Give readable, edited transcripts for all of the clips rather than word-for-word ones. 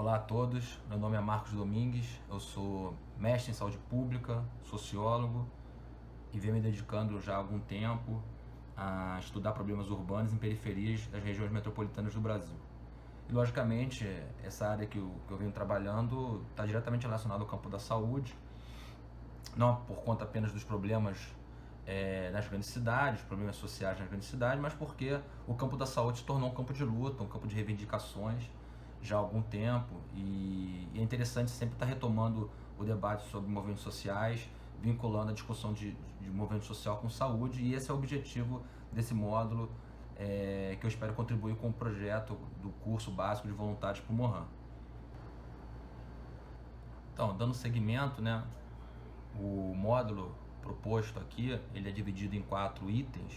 Olá a todos, meu nome é Marcos Domingues, eu sou mestre em saúde pública, sociólogo e venho me dedicando já há algum tempo a estudar problemas urbanos em periferias das regiões metropolitanas do Brasil. E logicamente essa área que eu venho trabalhando está diretamente relacionada ao campo da saúde, não por conta apenas dos problemas nas grandes cidades, problemas sociais nas grandes cidades, mas porque o campo da saúde se tornou um campo de luta, um campo de reivindicações já há algum tempo, e é interessante sempre estar retomando o debate sobre movimentos sociais, vinculando a discussão de movimento social com saúde, e esse é o objetivo desse módulo que eu espero contribuir com o projeto do curso básico de voluntários para o Mohan. Então, dando seguimento, né, o módulo proposto aqui, ele é dividido em 4 itens,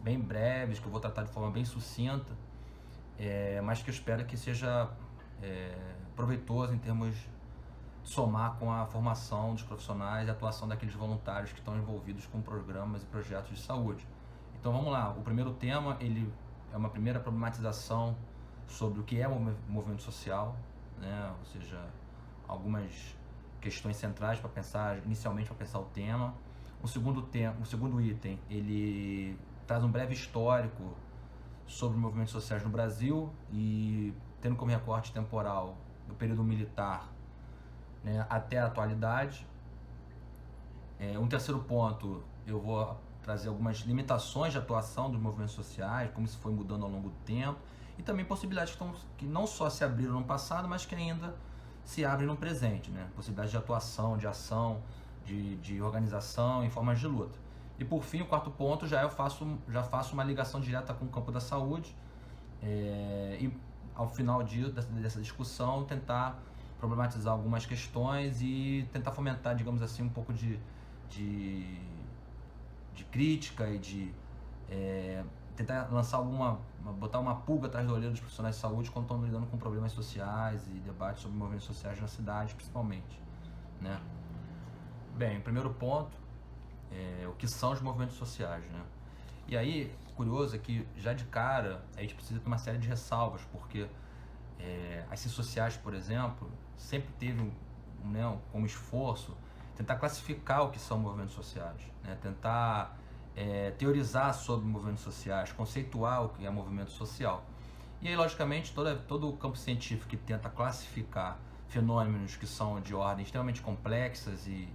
bem breves, que eu vou tratar de forma bem sucinta, mas que eu espero que seja proveitoso em termos de somar com a formação dos profissionais e a atuação daqueles voluntários que estão envolvidos com programas e projetos de saúde. Então vamos lá, o primeiro tema ele é uma primeira problematização sobre o que é movimento social, né? Ou seja, algumas questões centrais para pensar, inicialmente para pensar o tema. O segundo item, ele traz um breve histórico sobre movimentos sociais no Brasil e tendo como recorte temporal do período militar, né, até a atualidade. Um terceiro ponto, eu vou trazer algumas limitações de atuação dos movimentos sociais, como isso foi mudando ao longo do tempo, e também possibilidades que não só se abriram no passado, mas que ainda se abrem no presente, né? Possibilidades de atuação, de ação, de organização em formas de luta. E por fim, o quarto ponto, já faço uma ligação direta com o campo da saúde, e ao final dessa discussão tentar problematizar algumas questões e tentar fomentar, digamos assim, um pouco de crítica e tentar lançar botar uma pulga atrás da orelha dos profissionais de saúde quando estão lidando com problemas sociais e debates sobre movimentos sociais na cidade, principalmente, né? Bem, o primeiro ponto o que são os movimentos sociais, né? E aí, curioso é que já de cara a gente precisa ter uma série de ressalvas, porque as ciências sociais, por exemplo, sempre teve como esforço tentar classificar o que são movimentos sociais, né? Tentar teorizar sobre movimentos sociais, conceituar o que é movimento social. E aí, logicamente, todo o campo científico que tenta classificar fenômenos que são de ordem extremamente complexas e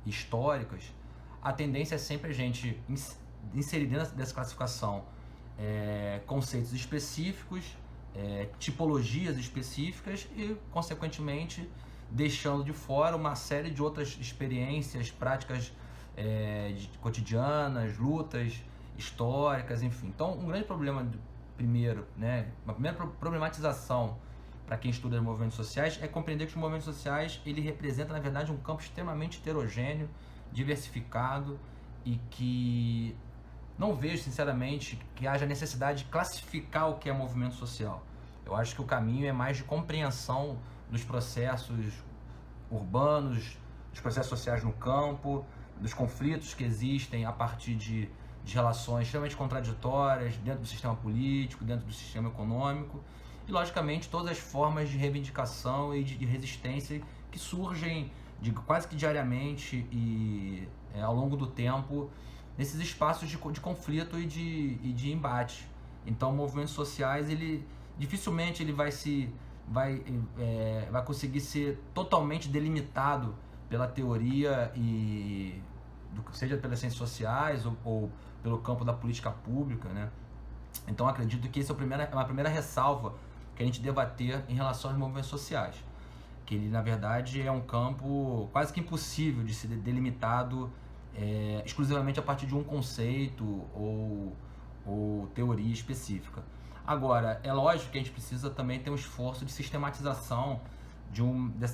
históricas, a tendência é sempre a gente inserir dentro dessa classificação conceitos específicos, tipologias específicas e, consequentemente, deixando de fora uma série de outras experiências, práticas cotidianas, lutas históricas, enfim. Então, um grande problema, uma primeira problematização para quem estuda movimentos sociais é compreender que os movimentos sociais ele representa, na verdade, um campo extremamente heterogêneo, diversificado, e que não vejo, sinceramente, que haja necessidade de classificar o que é movimento social. Eu acho que o caminho é mais de compreensão dos processos urbanos, dos processos sociais no campo, dos conflitos que existem a partir de relações extremamente contraditórias dentro do sistema político, dentro do sistema econômico, e, logicamente, todas as formas de reivindicação e de resistência que surgem quase que diariamente e ao longo do tempo nesses espaços de conflito e de embate. Então, movimentos sociais, dificilmente ele vai conseguir ser totalmente delimitado pela teoria seja pelas ciências sociais ou pelo campo da política pública, né? Então, acredito que essa é uma primeira ressalva que a gente debater em relação aos movimentos sociais, que ele, na verdade, é um campo quase que impossível de ser delimitado exclusivamente a partir de um conceito ou teoria específica. Agora, é lógico que a gente precisa também ter um esforço de sistematização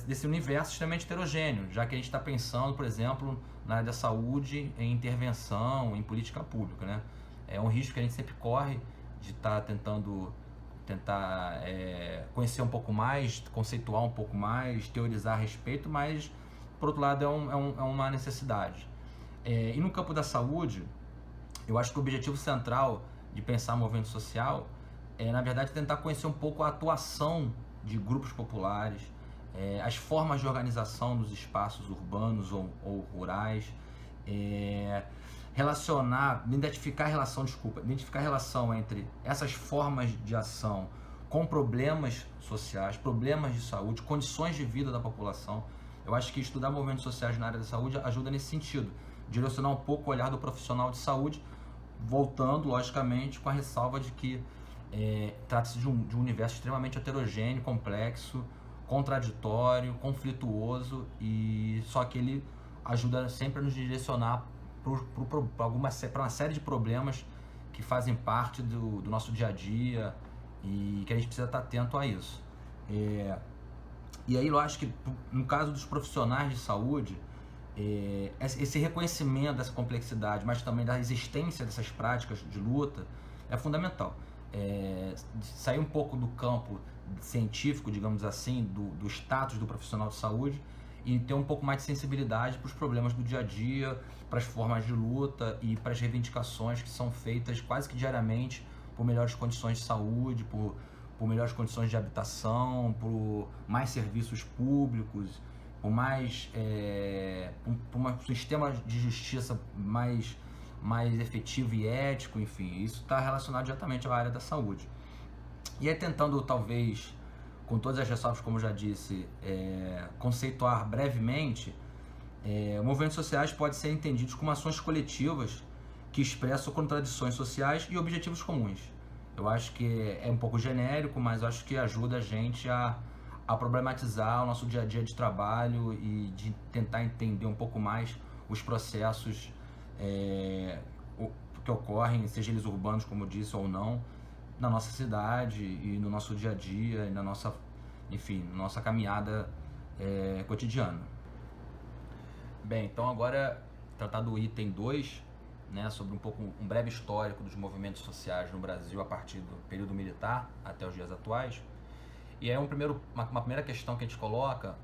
desse universo extremamente heterogêneo, já que a gente está pensando, por exemplo, na área da saúde, em intervenção, em política pública, né? É um risco que a gente sempre corre de estar tentar conhecer um pouco mais, conceituar um pouco mais, teorizar a respeito, mas, por outro lado, é uma necessidade. E no campo da saúde, eu acho que o objetivo central de pensar movimento social na verdade, tentar conhecer um pouco a atuação de grupos populares, as formas de organização dos espaços urbanos ou rurais, identificar a relação entre essas formas de ação com problemas sociais, problemas de saúde, condições de vida da população. Eu acho que estudar movimentos sociais na área da saúde ajuda nesse sentido, direcionar um pouco o olhar do profissional de saúde, voltando, logicamente, com a ressalva de que trata-se de um universo extremamente heterogêneo, complexo, contraditório, conflituoso, e só que ele ajuda sempre a nos direcionar para uma série de problemas que fazem parte do nosso dia a dia e que a gente precisa estar atento a isso. E aí eu acho que no caso dos profissionais de saúde, esse reconhecimento dessa complexidade, mas também da existência dessas práticas de luta é fundamental. Sair um pouco do campo científico, digamos assim, do status do profissional de saúde e ter um pouco mais de sensibilidade para os problemas do dia a dia, para as formas de luta e para as reivindicações que são feitas quase que diariamente por melhores condições de saúde, por melhores condições de habitação, por mais serviços públicos, por mais por um sistema de justiça mais efetivo e ético, enfim, isso está relacionado diretamente à área da saúde. E aí, tentando, talvez, com todas as ressalvas, como eu já disse, conceituar brevemente, movimentos sociais podem ser entendidos como ações coletivas que expressam contradições sociais e objetivos comuns. Eu acho que é um pouco genérico, mas eu acho que ajuda a gente a problematizar o nosso dia a dia de trabalho e de tentar entender um pouco mais os processos que ocorrem, seja eles urbanos, como eu disse, ou não, na nossa cidade e no nosso dia a dia, e na nossa caminhada cotidiana. Bem, então agora tratar do item 2, né, sobre um breve histórico dos movimentos sociais no Brasil a partir do período militar até os dias atuais. E é uma primeira questão que a gente coloca,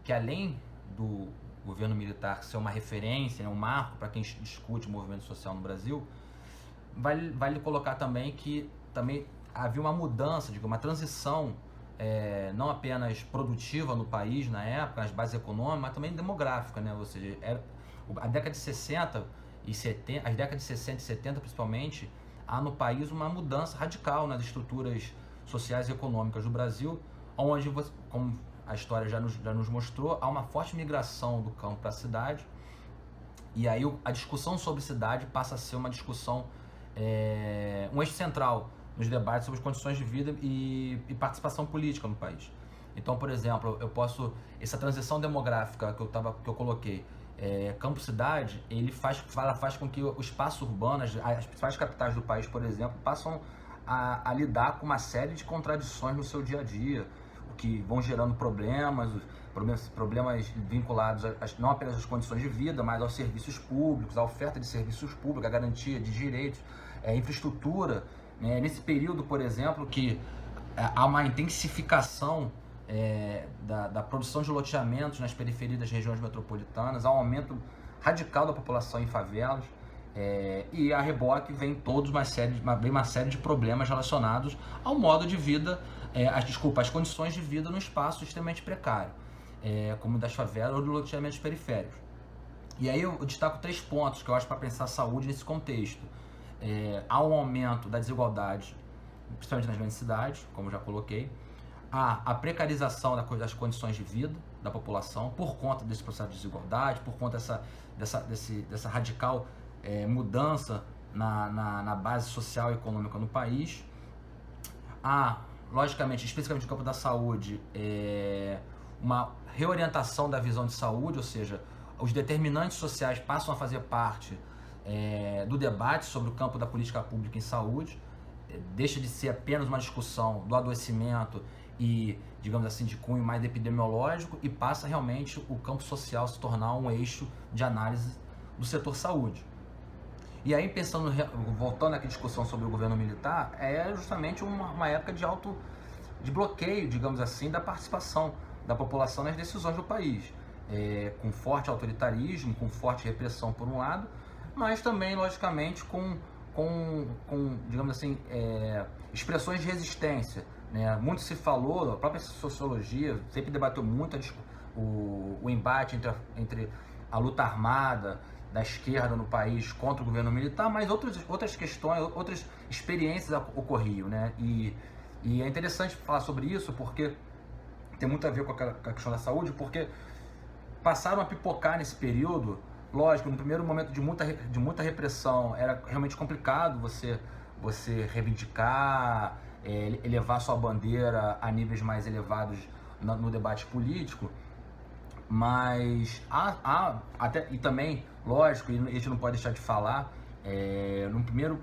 que além do governo militar ser uma referência, um marco para quem discute o movimento social no Brasil, vale colocar também que também havia uma mudança, uma transição não apenas produtiva no país na época, as bases econômicas, mas também demográfica, né? Ou seja, a década de 60 e 70, as décadas de 60 e 70 principalmente, há no país uma mudança radical nas estruturas sociais e econômicas do Brasil, onde, como a história já nos mostrou, há uma forte migração do campo para a cidade, e aí a discussão sobre cidade passa a ser uma discussão, um eixo central nos debates sobre as condições de vida e participação política no país. Então, por exemplo, essa transição demográfica que eu coloquei, campo-cidade, ela faz com que o espaço urbano, as principais capitais do país, por exemplo, passam a lidar com uma série de contradições no seu dia a dia, o que vão gerando problemas vinculados não apenas às condições de vida, mas aos serviços públicos, à oferta de serviços públicos, à garantia de direitos, infraestrutura. Nesse período, por exemplo, que há uma intensificação da produção de loteamentos nas periferias das regiões metropolitanas, há um aumento radical da população em favelas, e a reboque vem uma série de problemas relacionados ao modo de vida, às condições de vida no espaço extremamente precário, como das favelas ou dos loteamentos periféricos. E aí eu destaco 3 pontos que eu acho para pensar a saúde nesse contexto. Há um aumento da desigualdade, principalmente nas grandes cidades, como eu já coloquei. Há a precarização das condições de vida da população por conta desse processo de desigualdade, por conta dessa radical mudança na base social e econômica no país. Há, logicamente, especificamente no campo da saúde, uma reorientação da visão de saúde, ou seja, os determinantes sociais passam a fazer parte do debate sobre o campo da política pública em saúde, deixa de ser apenas uma discussão do adoecimento e, digamos assim, de cunho mais epidemiológico, e passa realmente o campo social a se tornar um eixo de análise do setor saúde. E aí, voltando aqui à discussão sobre o governo militar, é justamente uma época de bloqueio, digamos assim, da participação da população nas decisões do país, com forte autoritarismo, com forte repressão por um lado, mas também, logicamente, com digamos assim, expressões de resistência né? Muito se falou, a própria sociologia sempre debateu muito o embate entre a luta armada da esquerda no país contra o governo militar, mas outras questões, outras experiências ocorriam, né? E é interessante falar sobre isso porque tem muito a ver com a questão da saúde, porque passaram a pipocar nesse período. Lógico, no primeiro momento de muita repressão, era realmente complicado você reivindicar, elevar sua bandeira a níveis mais elevados no debate político, mas e também, lógico, e a gente não pode deixar de falar, no primeiro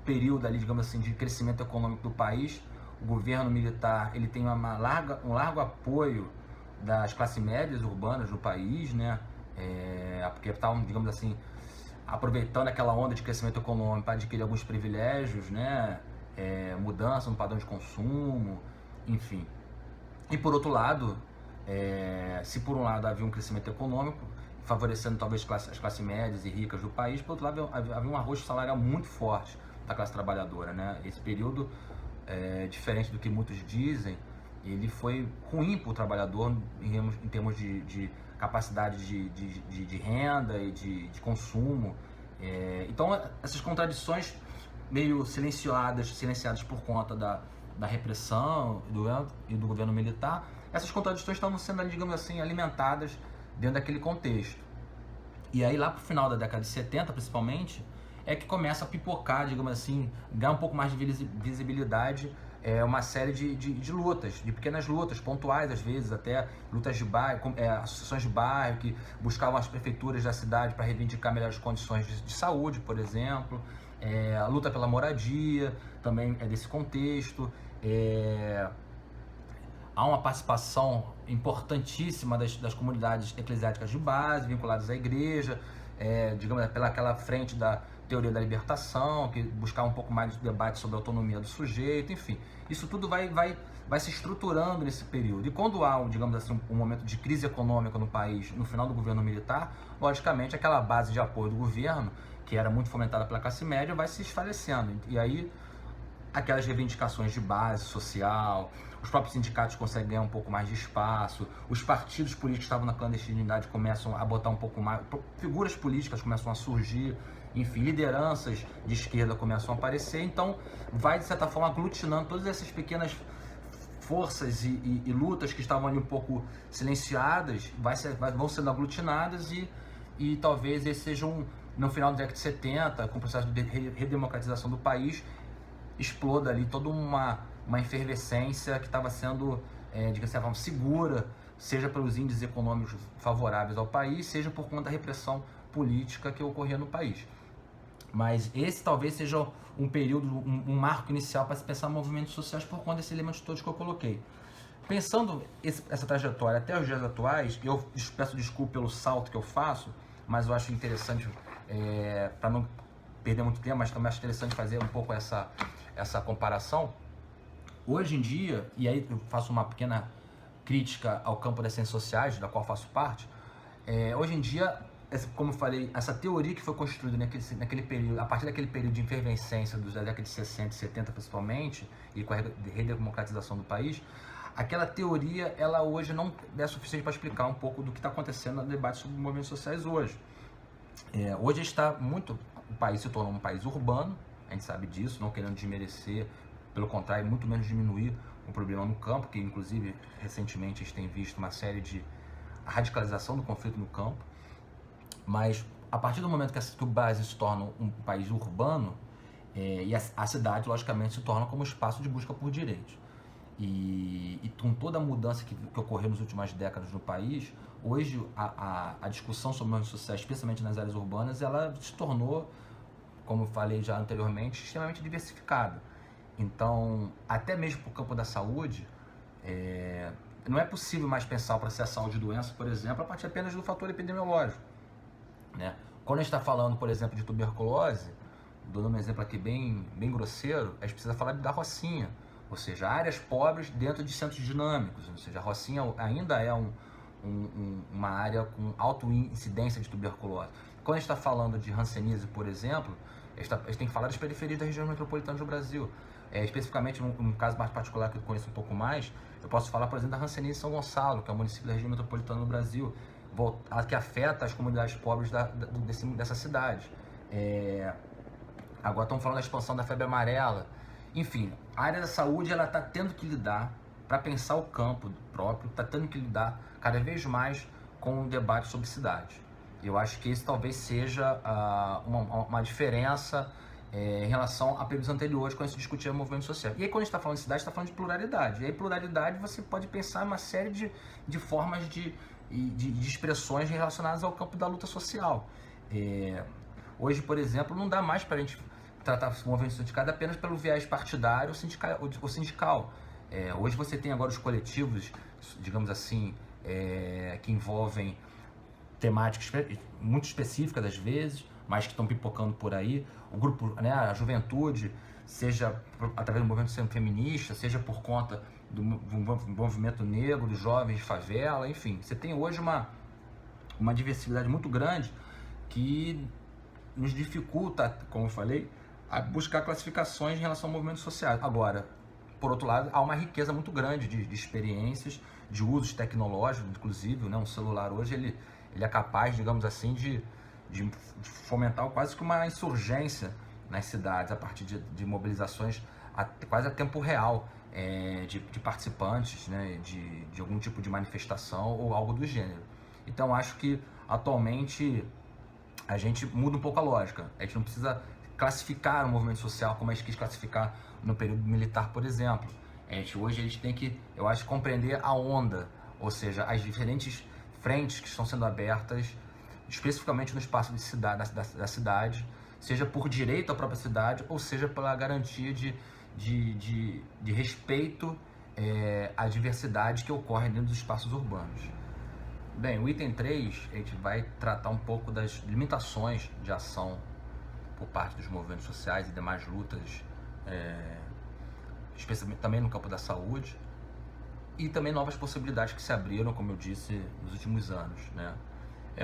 período ali, digamos assim, de crescimento econômico do país, o governo militar ele tem um largo apoio das classes médias urbanas no país, né? Porque estavam, digamos assim, aproveitando aquela onda de crescimento econômico para adquirir alguns privilégios, né? Mudança no padrão de consumo, enfim. E por outro lado, se por um lado havia um crescimento econômico, favorecendo talvez as classes médias e ricas do país, por outro lado havia um arroxo salarial muito forte da classe trabalhadora, né? Esse período, diferente do que muitos dizem, ele foi ruim para o trabalhador em termos de capacidade de renda e de consumo. Então, essas contradições meio silenciadas por conta da repressão e do governo militar, essas contradições estavam sendo, digamos assim, alimentadas dentro daquele contexto. E aí, lá para o final da década de 70, principalmente, é que começa a pipocar, digamos assim, ganhar um pouco mais de visibilidade, uma série de lutas, de pequenas lutas, pontuais às vezes, até lutas de bairro, associações de bairro que buscavam as prefeituras da cidade para reivindicar melhores condições de saúde, por exemplo, a luta pela moradia também é desse contexto, há uma participação importantíssima das comunidades eclesiásticas de base, vinculadas à igreja, digamos, pelaquela frente da teoria da libertação, que buscava um pouco mais de debate sobre a autonomia do sujeito, enfim. Isso tudo vai se estruturando nesse período. E quando há, digamos assim, um momento de crise econômica no país, no final do governo militar, logicamente aquela base de apoio do governo, que era muito fomentada pela classe média, vai se esfarecendo. E aí, aquelas reivindicações de base social, os próprios sindicatos conseguem ganhar um pouco mais de espaço, os partidos políticos que estavam na clandestinidade começam a botar um pouco mais, figuras políticas começam a surgir, enfim, lideranças de esquerda começam a aparecer, então vai de certa forma aglutinando todas essas pequenas forças e lutas que estavam ali um pouco silenciadas, vão sendo aglutinadas e talvez esse seja no final da década de 70, com o processo de redemocratização do país, exploda ali toda uma efervescência que estava sendo, de certa forma, segura, seja pelos índices econômicos favoráveis ao país, seja por conta da repressão política que ocorria no país. Mas esse talvez seja um período, um marco inicial para se pensar em movimentos sociais por conta desses elementos todos que eu coloquei. Pensando essa trajetória até os dias atuais, eu peço desculpa pelo salto que eu faço, mas eu acho interessante, para não perder muito tempo, mas também acho interessante fazer um pouco essa comparação. Hoje em dia, e aí eu faço uma pequena crítica ao campo das ciências sociais, da qual faço parte, hoje em dia, como eu falei, essa teoria que foi construída naquele período, a partir daquele período de efervescência da década de 60 e 70 principalmente, e com a redemocratização do país, aquela teoria, ela hoje não é suficiente para explicar um pouco do que está acontecendo no debate sobre movimentos sociais hoje. Hoje o país se tornou um país urbano, a gente sabe disso, não querendo desmerecer, pelo contrário, muito menos diminuir o problema no campo, que inclusive recentemente a gente tem visto uma série de radicalização do conflito no campo, mas a partir do momento que o Brasil se torna um país urbano, e a cidade logicamente se torna como espaço de busca por direitos. E com toda a mudança que ocorreu nas últimas décadas no país, hoje a discussão sobre movimentos sociais, especialmente nas áreas urbanas, ela se tornou, como eu falei já anteriormente, extremamente diversificada. Então, até mesmo para o campo da saúde, não é possível mais pensar o processo de saúde e doença, por exemplo, a partir apenas do fator epidemiológico, né? Quando a gente está falando, por exemplo, de tuberculose, dando um exemplo aqui bem grosseiro, a gente precisa falar da Rocinha, ou seja, áreas pobres dentro de centros dinâmicos, ou seja, a Rocinha ainda é uma área com alta incidência de tuberculose. Quando a gente está falando de hanseníase, por exemplo, A gente tem que falar das periferias das regiões metropolitanas do Brasil. Especificamente, num caso mais particular que eu conheço um pouco mais, eu posso falar, por exemplo, da Hanseníase de São Gonçalo, que é um município da região metropolitana do Brasil, que afeta as comunidades pobres dessa cidade. Agora estamos falando da expansão da febre amarela. Enfim, a área da saúde está tendo que lidar, para pensar o campo próprio, está tendo que lidar cada vez mais com o debate sobre cidade. Eu acho que isso talvez seja uma diferença em relação a períodos anteriores, quando se discutia movimento social. E aí, quando a gente está falando de cidade, está falando de pluralidade. E aí, pluralidade, você pode pensar em uma série de formas de expressões relacionadas ao campo da luta social. Hoje, por exemplo, não dá mais para a gente tratar o movimento sindical apenas pelo viés partidário ou sindical. Hoje você tem agora os coletivos, digamos assim, que envolvem temáticas muito específicas às vezes, mas que estão pipocando por aí. O grupo, né, a juventude, seja através do movimento feminista, seja por conta do movimento negro, dos jovens de favela, enfim. Você tem hoje uma diversidade muito grande que nos dificulta, como eu falei, a buscar classificações em relação a movimentos sociais. Agora, por outro lado, há uma riqueza muito grande de experiências, de usos tecnológicos, inclusive, né? Um celular hoje ele é capaz, digamos assim, de fomentar quase que uma insurgência nas cidades a partir de mobilizações quase a tempo real de participantes, né? de algum tipo de manifestação ou algo do gênero. Então, acho que atualmente a gente muda um pouco a lógica. A gente não precisa classificar o movimento social como a gente quis classificar no período militar, por exemplo. Hoje a gente tem que, eu acho, compreender a onda, ou seja, as diferentes frentes que estão sendo abertas, especificamente no espaço da cidade, seja por direito à própria cidade, ou seja pela garantia de respeito à diversidade que ocorre dentro dos espaços urbanos. Bem, o item 3, a gente vai tratar um pouco das limitações de ação por parte dos movimentos sociais e demais lutas, especialmente também no campo da saúde, e também novas possibilidades que se abriram, como eu disse, nos últimos anos, né?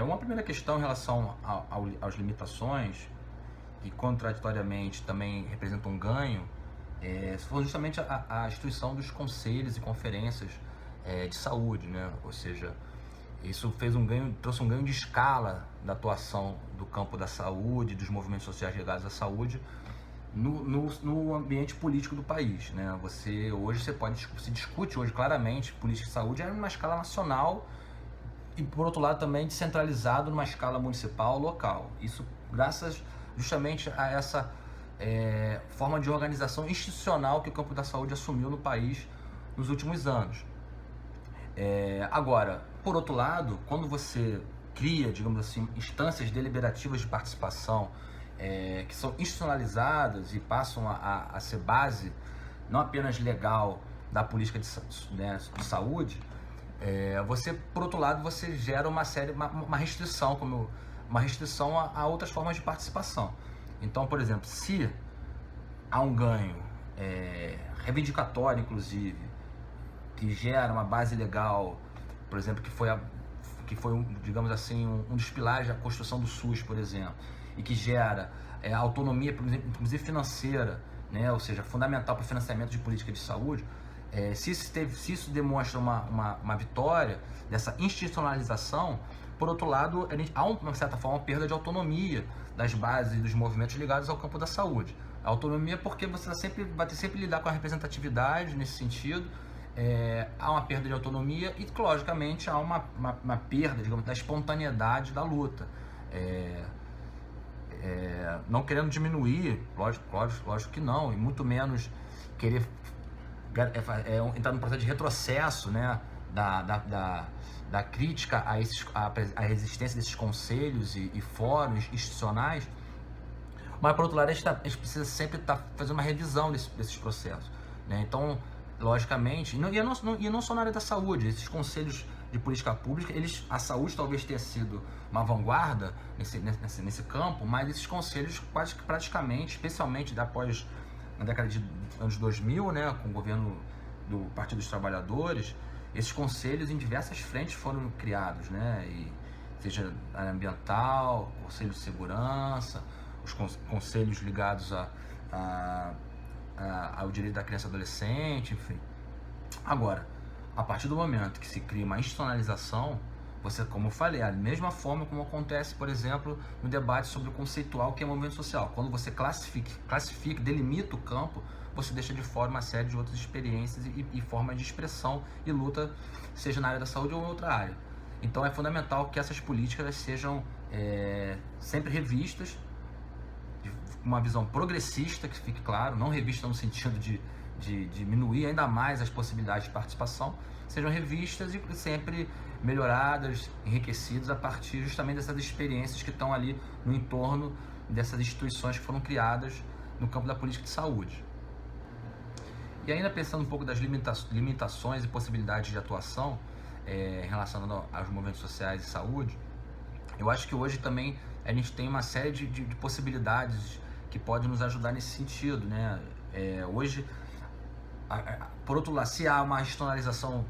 Uma primeira questão em relação às limitações, que contraditoriamente também representam um ganho, foi justamente a instituição dos conselhos e conferências de saúde, né? Ou seja, isso trouxe um ganho de escala da atuação do campo da saúde, dos movimentos sociais ligados à saúde, no ambiente político do país, né? Se discute hoje claramente política de saúde numa escala nacional e, por outro lado, também descentralizado numa escala municipal, local. Isso graças justamente a essa forma de organização institucional que o campo da saúde assumiu no país nos últimos anos. Agora, por outro lado, quando você cria, digamos assim, instâncias deliberativas de participação que são institucionalizadas e passam a ser base não apenas legal da política de saúde, você, por outro lado, você gera uma restrição, uma restrição a outras formas de participação. Então, por exemplo, se há um ganho reivindicatório, inclusive, que gera uma base legal, por exemplo, que foi digamos assim, um dos pilares da construção do SUS, por exemplo, e que gera autonomia, inclusive financeira, né? Ou seja, fundamental para o financiamento de política de saúde. Se isso demonstra uma vitória dessa institucionalização, por outro lado, há uma certa forma uma perda de autonomia das bases dos movimentos ligados ao campo da saúde. A autonomia porque você vai ter sempre lidar com a representatividade nesse sentido. Há uma perda de autonomia e, logicamente, há uma perda, digamos, da espontaneidade da luta. Não querendo diminuir, lógico que não, e muito menos querer entrar num processo de retrocesso, né, da crítica à resistência desses conselhos e fóruns institucionais, mas, por outro lado, a gente precisa sempre estar fazendo uma revisão desses processos, né? Então, logicamente, e não só na área da saúde, esses conselhos de política pública, a saúde talvez tenha sido uma vanguarda nesse campo, mas esses conselhos quase que praticamente, especialmente após na década de anos 2000, né, com o governo do Partido dos Trabalhadores, esses conselhos em diversas frentes foram criados, né, seja área ambiental, conselho de segurança, os conselhos ligados ao direito da criança e adolescente, enfim. Agora, a partir do momento que se cria uma institucionalização, você, como eu falei, a mesma forma como acontece, por exemplo, no debate sobre o conceitual que é movimento social. Quando você classifica, delimita o campo, você deixa de fora uma série de outras experiências e formas de expressão e luta, seja na área da saúde ou em outra área. Então é fundamental que essas políticas sejam sempre revistas, uma visão progressista, que fique claro, não revista no sentido de diminuir ainda mais as possibilidades de participação, sejam revistas e sempre melhoradas, enriquecidas a partir justamente dessas experiências que estão ali no entorno dessas instituições que foram criadas no campo da política de saúde. E ainda pensando um pouco das limitações e possibilidades de atuação em relação aos movimentos sociais e saúde, eu acho que hoje também a gente tem uma série de possibilidades que podem nos ajudar nesse sentido, né? Hoje, por outro lado, se há uma institucionalização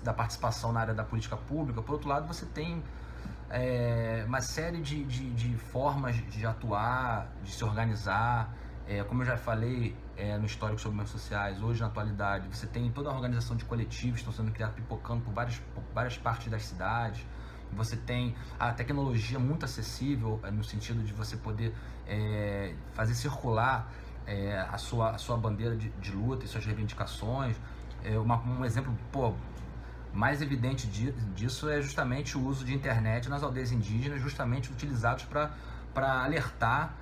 da participação na área da política pública, por outro lado, você tem uma série de formas de atuar, de se organizar. Como eu já falei no histórico sobre movimentos sociais, hoje na atualidade, você tem toda a organização de coletivos que estão sendo criados, pipocando por várias partes das cidades. Você tem a tecnologia muito acessível, no sentido de você poder fazer circular a sua bandeira de luta e suas reivindicações. Um exemplo mais evidente disso é justamente o uso de internet nas aldeias indígenas, justamente utilizados para alertar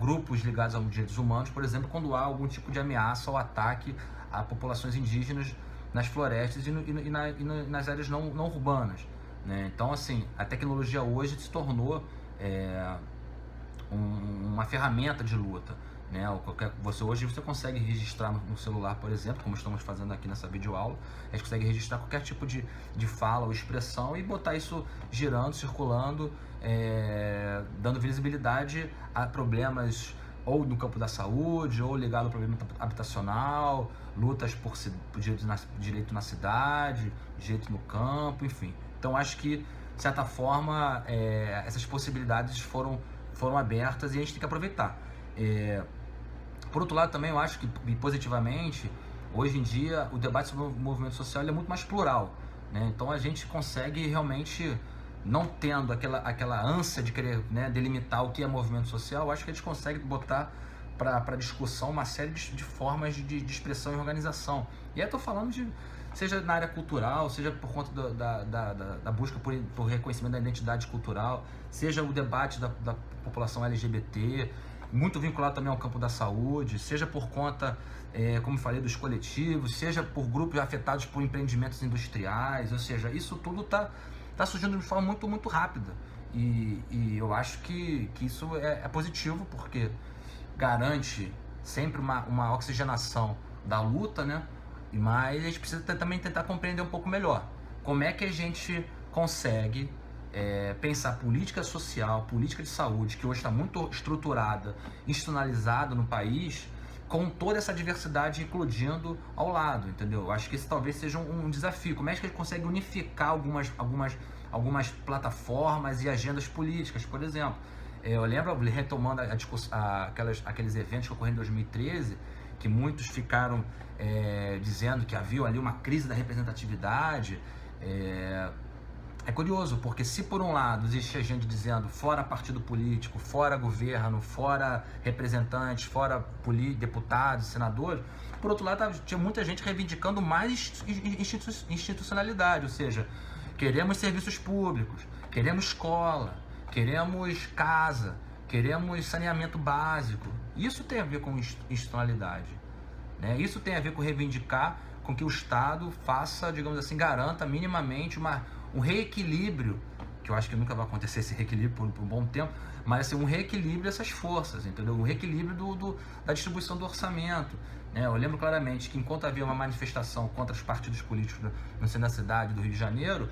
grupos ligados aos direitos humanos, por exemplo, quando há algum tipo de ameaça ou ataque a populações indígenas nas florestas e nas áreas não urbanas, né? Então, assim, a tecnologia hoje se tornou uma ferramenta de luta, né? Hoje você consegue registrar no celular, por exemplo, como estamos fazendo aqui nessa videoaula, a gente consegue registrar qualquer tipo de fala ou expressão e botar isso girando, circulando, dando visibilidade a problemas ou no campo da saúde, ou ligado ao problema habitacional, lutas por direito na cidade, direito no campo, enfim. Então acho que, de certa forma, essas possibilidades foram abertas e a gente tem que aproveitar. Por outro lado, também eu acho que, positivamente, hoje em dia o debate sobre o movimento social é muito mais plural, né? Então a gente consegue realmente, não tendo aquela ânsia de querer, né, delimitar o que é movimento social, eu acho que a gente consegue botar para discussão uma série de formas de expressão e organização. E aí eu estou falando seja na área cultural, seja por conta da busca por reconhecimento da identidade cultural, seja o debate da população LGBT, muito vinculado também ao campo da saúde, seja por conta, como eu falei, dos coletivos, seja por grupos afetados por empreendimentos industriais, ou seja, isso tudo está surgindo de forma muito, muito rápida. E eu acho que isso é positivo, porque garante sempre uma oxigenação da luta, né? Mas a gente precisa também tentar compreender um pouco melhor como é que a gente consegue pensar política social, política de saúde, que hoje está muito estruturada, institucionalizada no país, com toda essa diversidade incluindo ao lado, entendeu? Eu acho que esse talvez seja um desafio. Como é que a gente consegue unificar algumas plataformas e agendas políticas, por exemplo? Eu lembro, retomando aqueles eventos que ocorreram em 2013, que muitos ficaram dizendo que havia ali uma crise da representatividade. É curioso, porque se por um lado existe gente dizendo fora partido político, fora governo, fora representantes, fora deputados, senadores, por outro lado tinha muita gente reivindicando mais institucionalidade, ou seja, queremos serviços públicos, queremos escola, queremos casa, queremos saneamento básico. Isso tem a ver com institucionalidade, né? Isso tem a ver com reivindicar com que o Estado faça, digamos assim, garanta minimamente um reequilíbrio, que eu acho que nunca vai acontecer esse reequilíbrio por um bom tempo, mas assim, um reequilíbrio dessas forças, entendeu? Um reequilíbrio da distribuição do orçamento, né? Eu lembro claramente que enquanto havia uma manifestação contra os partidos políticos no centro da cidade do Rio de Janeiro,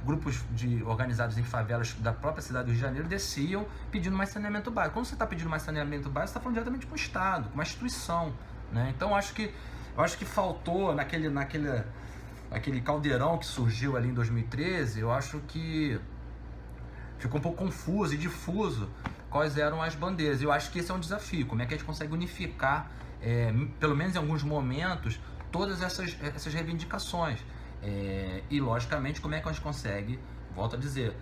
grupos organizados em favelas da própria cidade do Rio de Janeiro desciam pedindo mais saneamento básico. Quando você está pedindo mais saneamento básico, você está falando diretamente com o Estado, com uma instituição, né? Então eu acho que faltou naquele caldeirão que surgiu ali em 2013, eu acho que ficou um pouco confuso e difuso quais eram as bandeiras. Eu acho que esse é um desafio, como é que a gente consegue unificar, pelo menos em alguns momentos, todas essas reivindicações. E, logicamente, como é que a gente consegue, volto a dizer,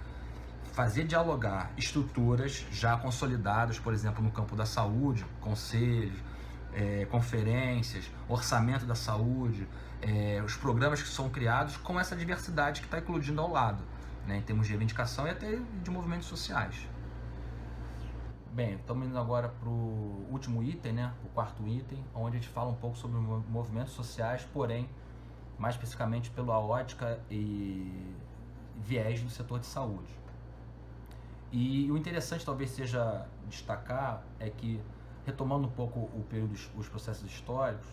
fazer dialogar estruturas já consolidadas, por exemplo, no campo da saúde, conselhos, conferências, orçamento da saúde, os programas que são criados com essa diversidade que está eclodindo ao lado, né, em termos de reivindicação e até de movimentos sociais. Bem, estamos indo agora para o último item, né, o quarto item, onde a gente fala um pouco sobre movimentos sociais, porém, mais especificamente pela ótica e viés do setor de saúde. E o interessante talvez seja destacar é que, retomando um pouco o período, os processos históricos,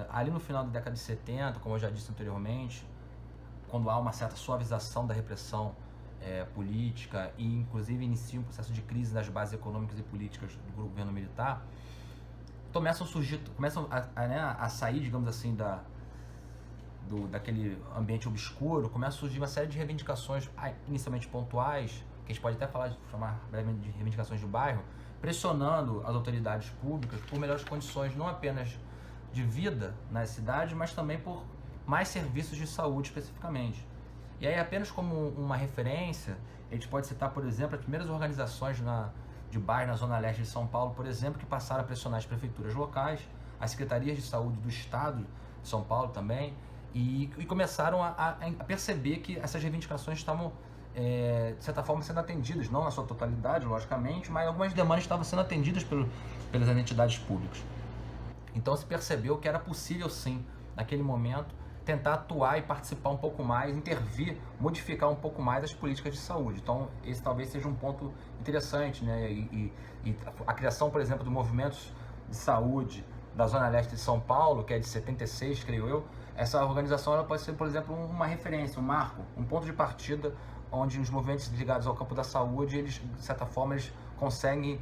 ali no final da década de 70, como eu já disse anteriormente, quando há uma certa suavização da repressão política e inclusive inicia um processo de crise nas bases econômicas e políticas do governo militar, começam a sair, digamos assim, daquele ambiente obscuro, começa a surgir uma série de reivindicações inicialmente pontuais, que a gente pode até chamar brevemente de reivindicações de bairro, pressionando as autoridades públicas por melhores condições, não apenas de vida nas cidades, mas também por mais serviços de saúde especificamente. E aí, apenas como uma referência, a gente pode citar, por exemplo, as primeiras organizações de bairro na Zona Leste de São Paulo, por exemplo, que passaram a pressionar as prefeituras locais, as secretarias de saúde do Estado de São Paulo também, e começaram a perceber que essas reivindicações estavam, de certa forma, sendo atendidas, não na sua totalidade, logicamente, mas algumas demandas estavam sendo atendidas pelas entidades públicas. Então se percebeu que era possível, sim, naquele momento, tentar atuar e participar um pouco mais, intervir, modificar um pouco mais as políticas de saúde. Então esse talvez seja um ponto interessante, né? E a criação, por exemplo, do movimentos de saúde da Zona Leste de São Paulo, que é de 76, creio eu, essa organização ela pode ser, por exemplo, uma referência, um marco, um ponto de partida onde os movimentos ligados ao campo da saúde, eles, de certa forma, eles conseguem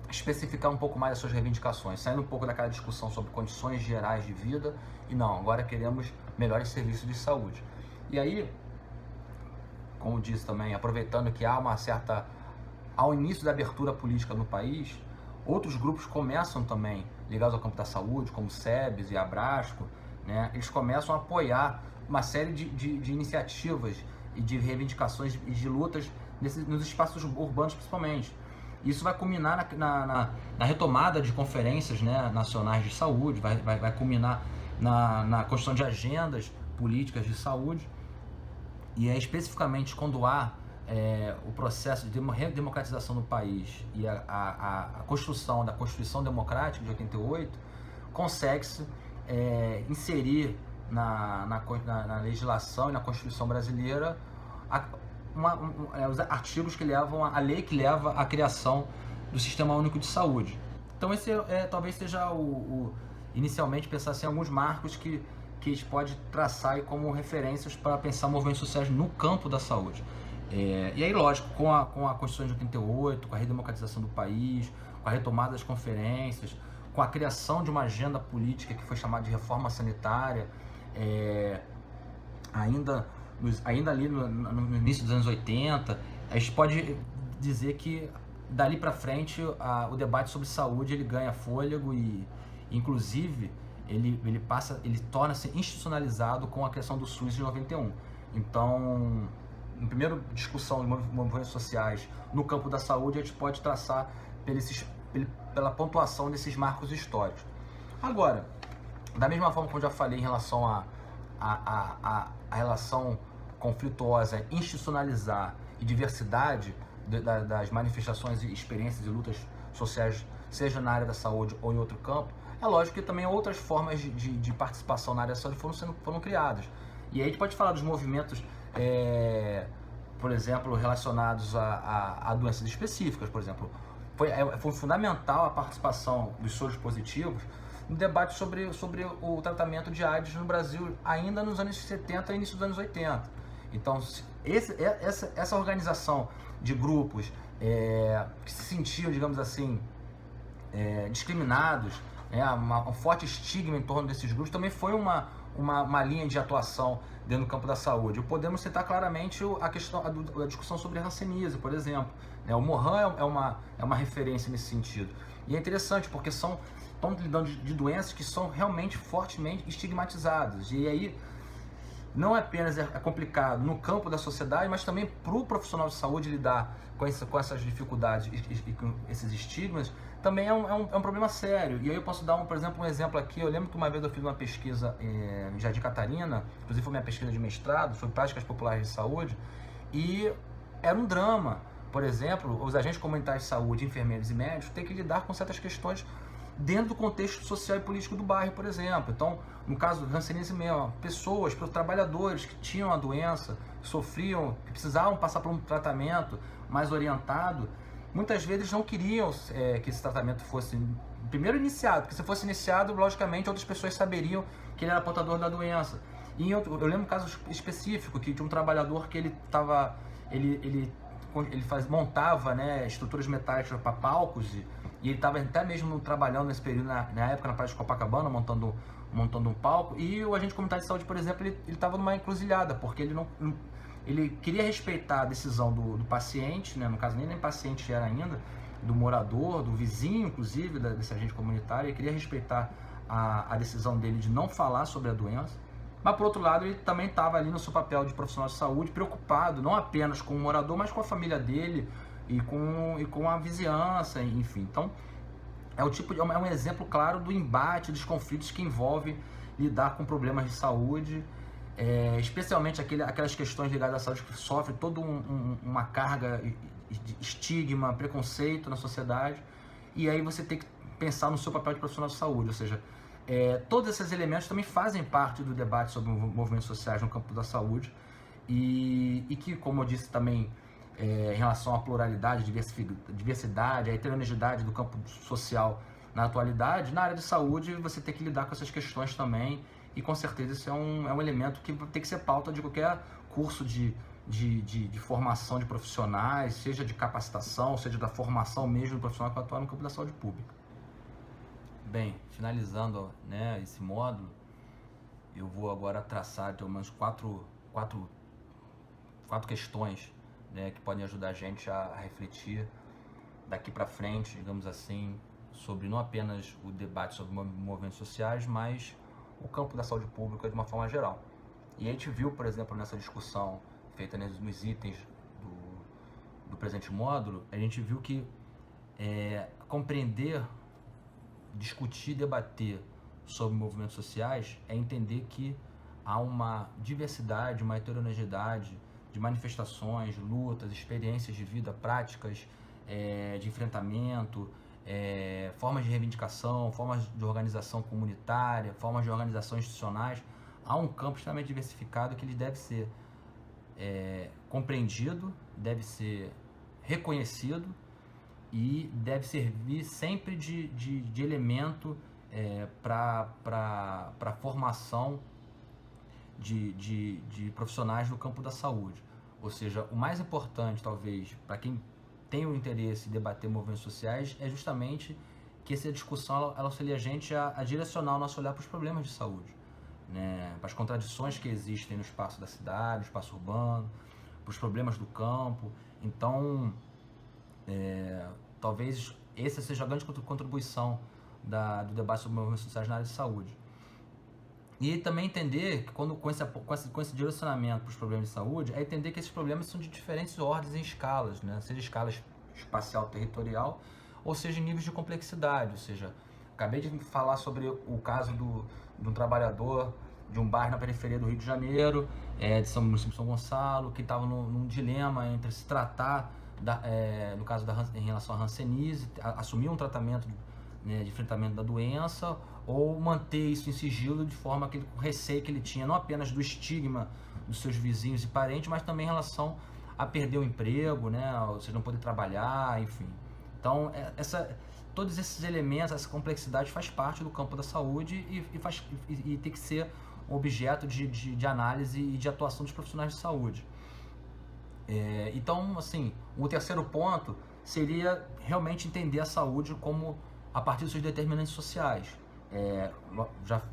especificar um pouco mais as suas reivindicações, saindo um pouco daquela discussão sobre condições gerais de vida e não, agora queremos melhores serviços de saúde. E aí, como disse também, aproveitando que há ao início da abertura política no país, outros grupos começam também, ligados ao campo da saúde, como o SEBS e a Abrasco, né, eles começam a apoiar uma série de iniciativas e de reivindicações e de lutas nos espaços urbanos principalmente. Isso vai culminar na retomada de conferências, né, nacionais de saúde, vai culminar na construção de agendas políticas de saúde, e especificamente quando há o processo de redemocratização do país e a construção da Constituição Democrática de 88, consegue-se inserir na legislação e na Constituição brasileira os artigos que levam a lei que leva à criação do Sistema Único de Saúde. Então esse talvez seja inicialmente pensar assim, alguns marcos que a gente pode traçar aí como referências para pensar movimentos sociais no campo da saúde. E aí, lógico, com a Constituição de 88, com a redemocratização do país, com a retomada das conferências, com a criação de uma agenda política que foi chamada de reforma sanitária, ainda ali no início dos anos 80, a gente pode dizer que dali para frente o debate sobre saúde ele ganha fôlego e inclusive ele torna-se institucionalizado com a criação do SUS de 91. Então, na primeira discussão de movimentos sociais no campo da saúde, a gente pode traçar pela pontuação desses marcos históricos. Agora, da mesma forma que eu já falei em relação a relação conflituosa, institucionalizar e diversidade das manifestações e experiências e lutas sociais, seja na área da saúde ou em outro campo, é lógico que também outras formas de participação na área da saúde foram criadas. E aí a gente pode falar dos movimentos, por exemplo, relacionados a doenças específicas, por exemplo. Foi fundamental a participação dos soros positivos no debate sobre o tratamento de AIDS no Brasil, ainda nos anos 70 e início dos anos 80. Então, essa organização de grupos que se sentiam, digamos assim, discriminados, um forte estigma em torno desses grupos, também foi uma linha de atuação dentro do campo da saúde. Podemos citar claramente a discussão sobre a hanseníase, por exemplo. O Mohan é uma referência nesse sentido. E é interessante porque estão lidando de doenças que são realmente fortemente estigmatizadas. E aí não apenas é complicado no campo da sociedade, mas também para o profissional de saúde lidar com essas dificuldades e com esses estigmas, também é um problema sério. E aí eu posso dar, por exemplo, um exemplo aqui. Eu lembro que uma vez eu fiz uma pesquisa em Jardim Catarina, inclusive foi minha pesquisa de mestrado, sobre práticas populares de saúde, e era um drama. Por exemplo, os agentes comunitários de saúde, enfermeiros e médicos, têm que lidar com certas questões dentro do contexto social e político do bairro, por exemplo. Então, no caso do hanseníase mesmo, pessoas, trabalhadores que tinham a doença, que sofriam, que precisavam passar por um tratamento mais orientado, muitas vezes não queriam que esse tratamento fosse primeiro iniciado, porque se fosse iniciado, logicamente, outras pessoas saberiam que ele era portador da doença. E eu lembro um caso específico que de um trabalhador que ele montava, né, estruturas metálicas para palcos, e ele estava até mesmo trabalhando nesse período, na época, na Praia de Copacabana, montando um palco. E o agente comunitário de saúde, por exemplo, ele estava numa encruzilhada, porque ele queria respeitar a decisão do paciente, né, no caso nem paciente era ainda, do morador, do vizinho, inclusive, desse agente comunitário. Ele queria respeitar a decisão dele de não falar sobre a doença. Mas, por outro lado, ele também estava ali no seu papel de profissional de saúde, preocupado não apenas com o morador, mas com a família dele e com a vizinhança, enfim. Então, é um exemplo claro do embate, dos conflitos que envolve lidar com problemas de saúde, especialmente aquelas questões ligadas à saúde que sofrem toda uma carga de estigma, preconceito na sociedade. E aí você tem que pensar no seu papel de profissional de saúde, ou seja, todos esses elementos também fazem parte do debate sobre movimentos sociais no campo da saúde e que, como eu disse também, em relação à pluralidade, diversidade, a heterogeneidade do campo social na atualidade, na área de saúde você tem que lidar com essas questões também, e com certeza isso é um elemento que tem que ser pauta de qualquer curso de formação de profissionais, seja de capacitação, seja da formação mesmo do profissional que atua no campo da saúde pública. Bem, finalizando, né, esse módulo, eu vou agora traçar pelo menos quatro questões, né, que podem ajudar a gente a refletir daqui para frente, digamos assim, sobre não apenas o debate sobre movimentos sociais, mas o campo da saúde pública de uma forma geral. E a gente viu, por exemplo, nessa discussão feita nos itens do presente módulo, a gente viu que compreender, discutir, debater sobre movimentos sociais é entender que há uma diversidade, uma heterogeneidade de manifestações, lutas, experiências de vida, práticas de enfrentamento, formas de reivindicação, formas de organização comunitária, formas de organização institucionais. Há um campo extremamente diversificado que ele deve ser compreendido, deve ser reconhecido e deve servir sempre de elemento para a formação de profissionais no campo da saúde. Ou seja, o mais importante, talvez, para quem tem o interesse em debater movimentos sociais, é justamente que essa discussão ela auxilia a gente a direcionar o nosso olhar para os problemas de saúde, né? Para as contradições que existem no espaço da cidade, no espaço urbano, para os problemas do campo. Então, talvez essa seja a grande contribuição do debate sobre movimentos sociais na área de saúde. E também entender que com esse direcionamento para os problemas de saúde, é entender que esses problemas são de diferentes ordens e escalas, né? Seja escala espacial territorial, ou seja em níveis de complexidade. Ou seja, acabei de falar sobre o caso de um trabalhador de um bairro na periferia do Rio de Janeiro, de município de São Gonçalo, que estava num dilema entre se tratar, no caso em relação à hanseníase, assumir um tratamento de enfrentamento da doença, ou manter isso em sigilo de forma que o receio que ele tinha, não apenas do estigma dos seus vizinhos e parentes, mas também em relação a perder o emprego, né, ou seja, não poder trabalhar, enfim. Então, todos esses elementos, essa complexidade faz parte do campo da saúde e tem que ser objeto de análise e de atuação dos profissionais de saúde. Então, assim, o terceiro ponto seria realmente entender a saúde como a partir dos seus determinantes sociais.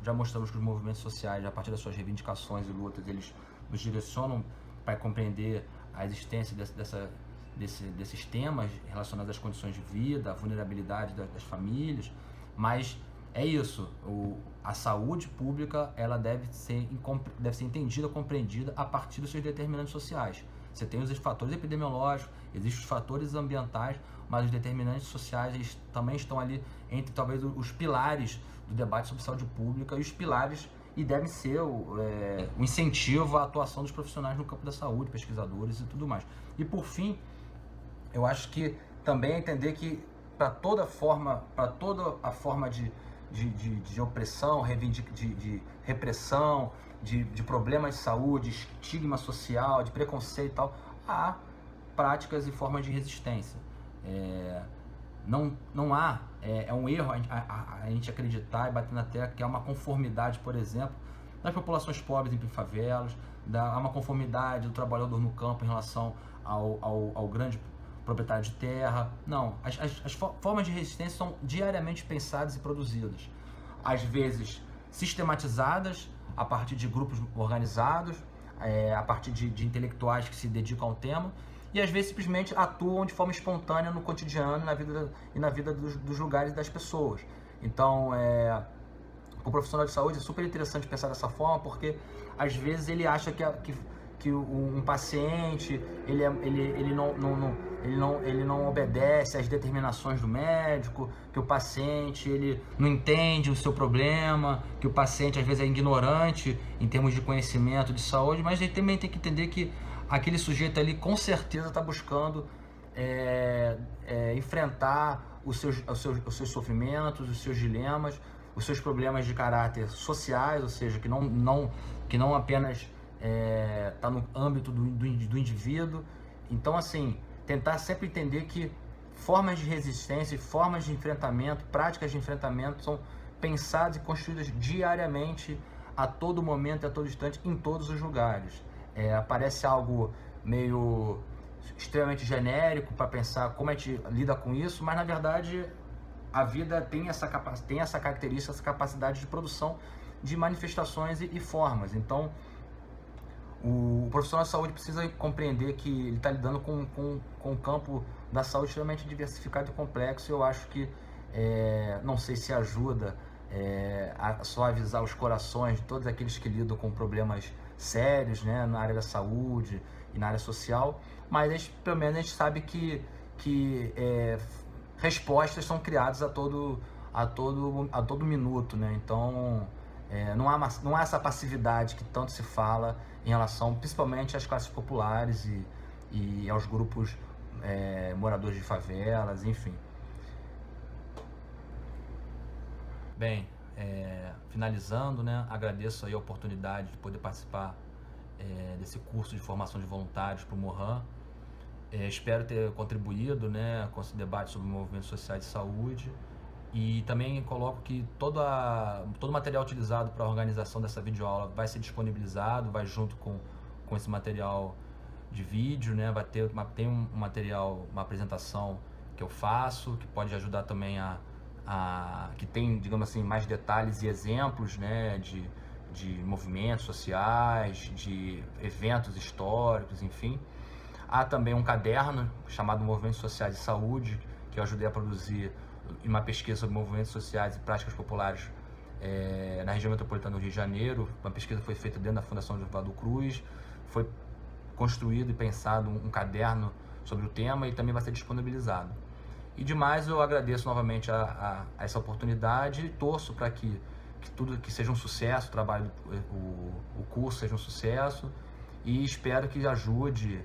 Já mostramos que os movimentos sociais, a partir das suas reivindicações e lutas, eles nos direcionam para compreender a existência desses temas relacionados às condições de vida, à vulnerabilidade das famílias, mas é isso, a saúde pública ela deve ser entendida, compreendida a partir dos seus determinantes sociais. Você tem os fatores epidemiológicos, existem os fatores ambientais, mas os determinantes sociais eles também estão ali entre talvez os pilares do debate sobre saúde pública e os pilares e deve ser o incentivo à atuação dos profissionais no campo da saúde, pesquisadores e tudo mais. E por fim, eu acho que também é entender que para toda a forma de opressão, de repressão, de problemas de saúde, estigma social, de preconceito e tal, há práticas e formas de resistência. Não há, é um erro a gente acreditar e bater na tecla que há uma conformidade, por exemplo, das populações pobres em favelas, há uma conformidade do trabalhador no campo em relação ao grande proprietário de terra. Não, as formas de resistência são diariamente pensadas e produzidas, às vezes sistematizadas a partir de grupos organizados, a partir de intelectuais que se dedicam ao tema, e às vezes simplesmente atuam de forma espontânea no cotidiano e na vida dos lugares das pessoas. Então, o profissional de saúde é super interessante pensar dessa forma, porque às vezes ele acha que um paciente ele não obedece às determinações do médico, que o paciente ele não entende o seu problema, que o paciente às vezes é ignorante em termos de conhecimento de saúde, mas ele também tem que entender que aquele sujeito ali com certeza está buscando enfrentar os seus sofrimentos, os seus dilemas, os seus problemas de caráter sociais, ou seja, que não apenas está no âmbito do indivíduo. Então, assim, tentar sempre entender que formas de resistência, formas de enfrentamento, práticas de enfrentamento são pensadas e construídas diariamente, a todo momento, a todo instante, em todos os lugares. Parece algo meio extremamente genérico para pensar como a gente lida com isso, mas na verdade a vida tem essa característica, essa capacidade de produção de manifestações e formas. Então, o profissional de saúde precisa compreender que ele está lidando com um campo da saúde extremamente diversificado e complexo. Eu acho que, não sei se ajuda a suavizar os corações de todos aqueles que lidam com problemas sérios, né, na área da saúde e na área social, mas pelo menos a gente sabe que respostas são criadas a todo minuto, né? Então, não há essa passividade que tanto se fala em relação, principalmente às classes populares e aos grupos moradores de favelas, enfim. Bem, finalizando, né? Agradeço aí a oportunidade de poder participar desse curso de formação de voluntários para o Mohan. Espero ter contribuído, né, com esse debate sobre movimentos sociais de saúde, e também coloco que todo o material utilizado para a organização dessa videoaula vai ser disponibilizado, vai junto com esse material de vídeo, né, tem um material, uma apresentação que eu faço, que pode ajudar também que tem, digamos assim, mais detalhes e exemplos, né, de movimentos sociais, de eventos históricos, enfim. Há também um caderno chamado Movimentos Sociais de Saúde, que eu ajudei a produzir uma pesquisa sobre movimentos sociais e práticas populares na região metropolitana do Rio de Janeiro. Uma pesquisa foi feita dentro da Fundação Oswaldo Cruz, foi construído e pensado um caderno sobre o tema e também vai ser disponibilizado. E demais, eu agradeço novamente a essa oportunidade e torço para que tudo que seja um sucesso, o trabalho, o curso seja um sucesso, e espero que ajude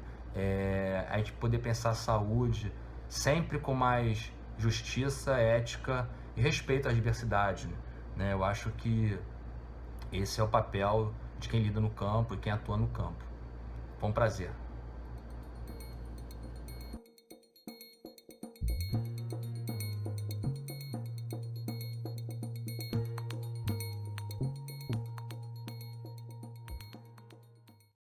a gente poder pensar a saúde sempre com mais justiça, ética e respeito às diversidades, né? Eu acho que esse é o papel de quem lida no campo e quem atua no campo. Foi um prazer.